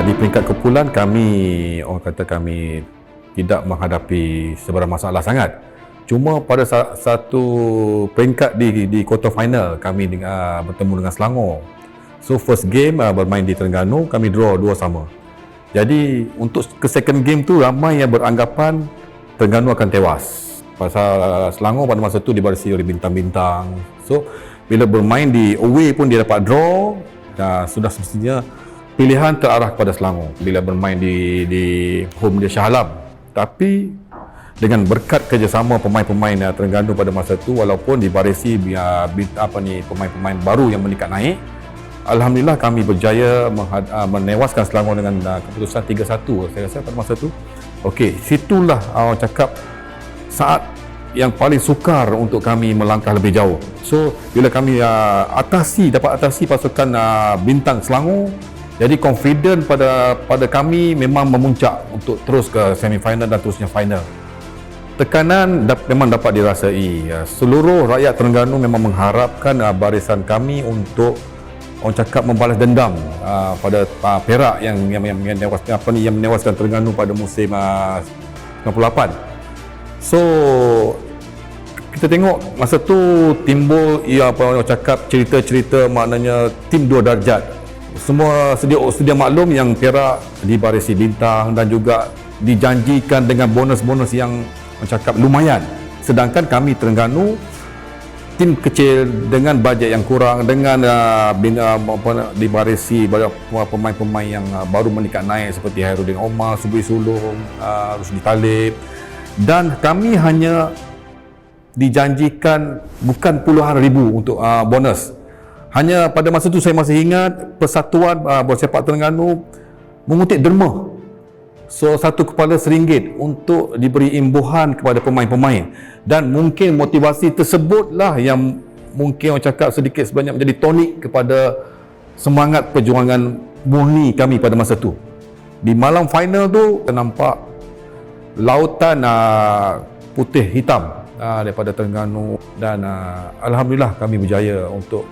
Di peringkat kumpulan kami, orang kata kami tidak menghadapi sebarang masalah sangat. Cuma pada satu peringkat di quarter final kami bertemu dengan Selangor. So first game bermain di Terengganu, kami draw 2-2. Jadi untuk ke second game tu ramai yang beranggapan Terengganu akan tewas. Pasal Selangor pada masa tu dibarisi oleh bintang-bintang. So bila bermain di away pun dia dapat draw, sudah semestinya pilihan terarah kepada Selangor bila bermain di home dia Shah Alam. Tapi dengan berkat kerjasama pemain-pemain Terengganu pada masa itu, walaupun dibarisi pemain-pemain baru yang meningkat naik, alhamdulillah kami berjaya menewaskan Selangor dengan keputusan 3-1 saya rasa pada masa itu. Okey, situlah orang cakap saat yang paling sukar untuk kami melangkah lebih jauh. So bila kami dapat atasi pasukan bintang Selangor, jadi confident pada kami memang memuncak untuk terus ke semifinal dan terusnya final. Tekanan memang dapat dirasai. Seluruh rakyat Terengganu memang mengharapkan barisan kami untuk orang cakap membalas dendam pada Perak yang menewaskan Terengganu pada musim 98. So kita tengok masa tu timbul orang cakap cerita-cerita, maknanya tim dua darjat. Semua sedia maklum yang Perak dibarisi bintang dan juga dijanjikan dengan bonus-bonus yang cakap lumayan. Sedangkan kami Terengganu tim kecil dengan bajet yang kurang, dengan dibarisi banyak pemain-pemain yang baru meningkat naik seperti Hairudin Omar, Subri Sulong, Rusdi Talib, dan kami hanya dijanjikan bukan puluhan ribu untuk bonus. Hanya pada masa itu saya masih ingat Persatuan Bola Sepak Terengganu mengutip derma. So satu kepala RM1 untuk diberi imbuhan kepada pemain-pemain, dan mungkin motivasi tersebutlah yang mungkin orang cakap sedikit sebanyak menjadi tonik kepada semangat perjuangan murni kami pada masa itu. Di malam final tu kita nampak lautan putih hitam daripada Terengganu, dan alhamdulillah kami berjaya untuk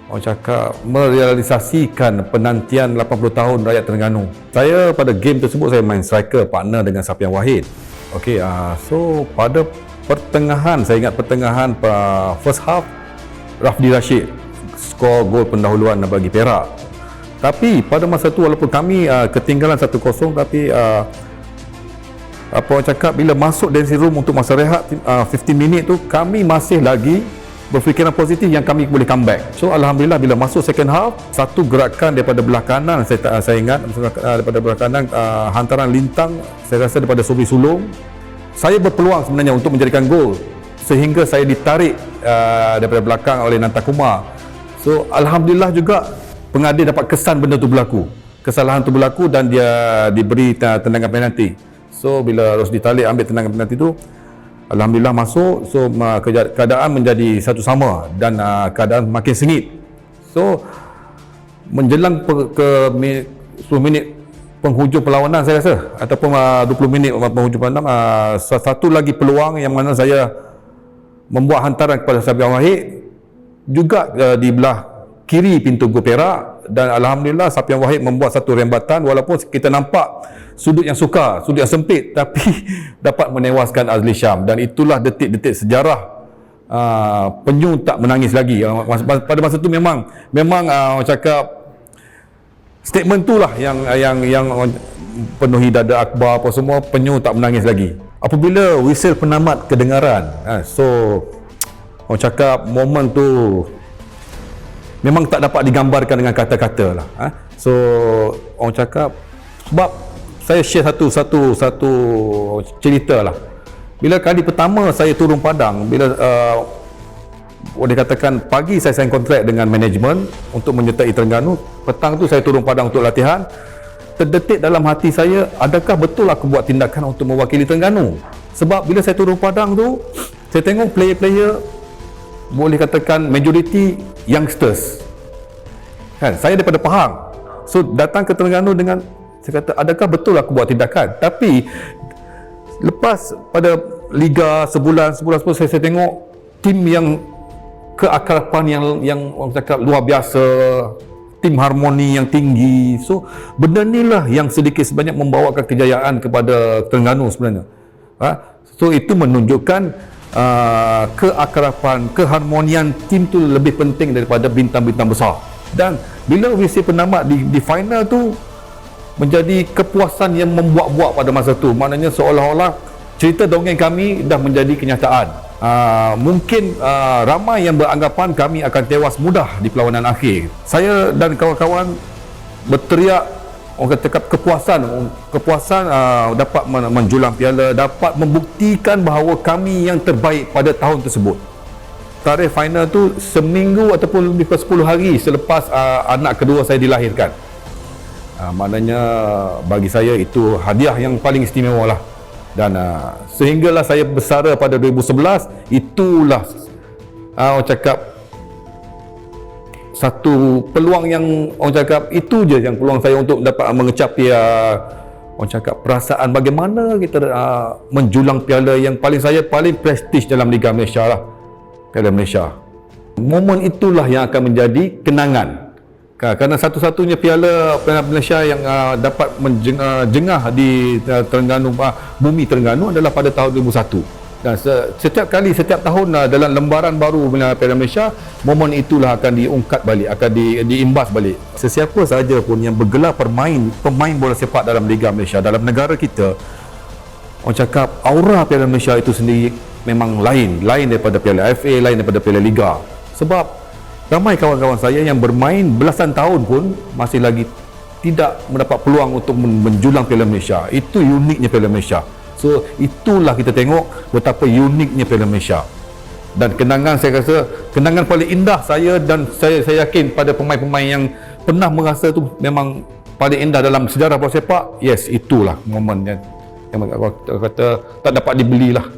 orang cakap merealisasikan penantian 80 tahun rakyat Terengganu. Saya pada game tersebut saya main striker, partner dengan Sapian Wahid. Okey, so pada pertengahan, saya ingat pertengahan first half, Rafdi Rashid skor gol pendahuluan bagi Perak. Tapi pada masa tu walaupun kami ketinggalan 1-0, tapi orang cakap bila masuk dressing room untuk masa rehat 15 minit tu, kami masih lagi berfikiran positif yang kami boleh comeback. So alhamdulillah bila masuk second half, satu gerakan daripada belah kanan, saya ingat daripada belah kanan, hantaran lintang saya rasa daripada Subri Sulong, saya berpeluang sebenarnya untuk menjadikan gol, sehingga saya ditarik daripada belakang oleh Nantakumar. So alhamdulillah juga pengadil dapat kesan benda tu berlaku, kesalahan tu berlaku, dan dia diberi tendangan penalti. So bila Rusdi Talib ambil tendangan penalti tu, alhamdulillah masuk. So keadaan menjadi satu sama, dan keadaan makin sengit. So menjelang ke 10 minit penghujung perlawanan saya rasa, ataupun 20 minit penghujung perlawanan, satu lagi peluang yang mana saya membuat hantaran kepada Sapian Wahid juga di belah kiri pintu gol Perak, dan alhamdulillah Sapian Wahid membuat satu rembatan, walaupun kita nampak sudut yang sukar, sudut yang sempit, tapi dapat menewaskan Azli Syam. Dan itulah detik-detik sejarah penyu tak menangis lagi. Pada masa itu memang orang cakap statement itulah yang penuhi dada Akbar apa semua, penyu tak menangis lagi. Apabila whistle penamat kedengaran, so orang cakap momen tu memang tak dapat digambarkan dengan kata-kata lah. So orang cakap, sebab saya share satu cerita lah. Bila kali pertama saya turun padang, bila boleh katakan pagi saya sign kontrak dengan management untuk menyertai Terengganu, petang tu saya turun padang untuk latihan. Terdetik dalam hati saya, adakah betul aku buat tindakan untuk mewakili Terengganu? Sebab bila saya turun padang tu, saya tengok player-player boleh katakan majoriti youngsters. Saya daripada Pahang. So datang ke Terengganu dengan, saya kata, adakah betul aku buat tindakan? Tapi lepas pada liga sebulan saya tengok tim yang keakraban yang orang cakap luar biasa, tim harmoni yang tinggi. So benda inilah yang sedikit sebanyak membawakan kejayaan kepada Terengganu sebenarnya. So itu menunjukkan keakraban, keharmonian tim tu lebih penting daripada bintang-bintang besar. Dan bila WC Penamat di final tu menjadi kepuasan yang membuak-buak pada masa tu, maknanya seolah-olah cerita dongeng kami dah menjadi kenyataan. Mungkin ramai yang beranggapan kami akan tewas mudah di perlawanan akhir. Saya dan kawan-kawan berteriak, orang cakap kepuasan dapat menjulang piala, dapat membuktikan bahawa kami yang terbaik pada tahun tersebut. Tarikh final tu seminggu ataupun lebih kurang 10 hari selepas anak kedua saya dilahirkan. Maknanya bagi saya itu hadiah yang paling istimewa lah. Dan sehinggalah saya bersara pada 2011, itulah orang cakap satu peluang yang orang cakap itu je yang peluang saya untuk dapat mengecapi orang cakap perasaan bagaimana kita menjulang piala yang paling prestige dalam Liga Malaysia lah, Piala Malaysia. Momen itulah yang akan menjadi kenangan. Kerana satu-satunya piala Malaysia yang dapat jengah di Terengganu, bumi Terengganu adalah pada tahun 2001. Dan setiap tahun dalam lembaran baru Piala Malaysia, momen itulah akan diungkap balik, akan diimbas balik. Sesiapa sahaja pun yang bergelar pemain bola sepak dalam Liga Malaysia, dalam negara kita, orang cakap aura Piala Malaysia itu sendiri memang lain daripada Piala FA, lain daripada Piala Liga. Sebab ramai kawan-kawan saya yang bermain belasan tahun pun masih lagi tidak mendapat peluang untuk menjulang Piala Malaysia. Itu uniknya Piala Malaysia. So itulah kita tengok betapa uniknya Piala Malaysia. Dan kenangan, saya rasa kenangan paling indah saya, dan saya yakin pada pemain-pemain yang pernah merasa tu memang paling indah dalam sejarah bola sepak. Yes, itulah momen yang kata tak dapat dibelilah.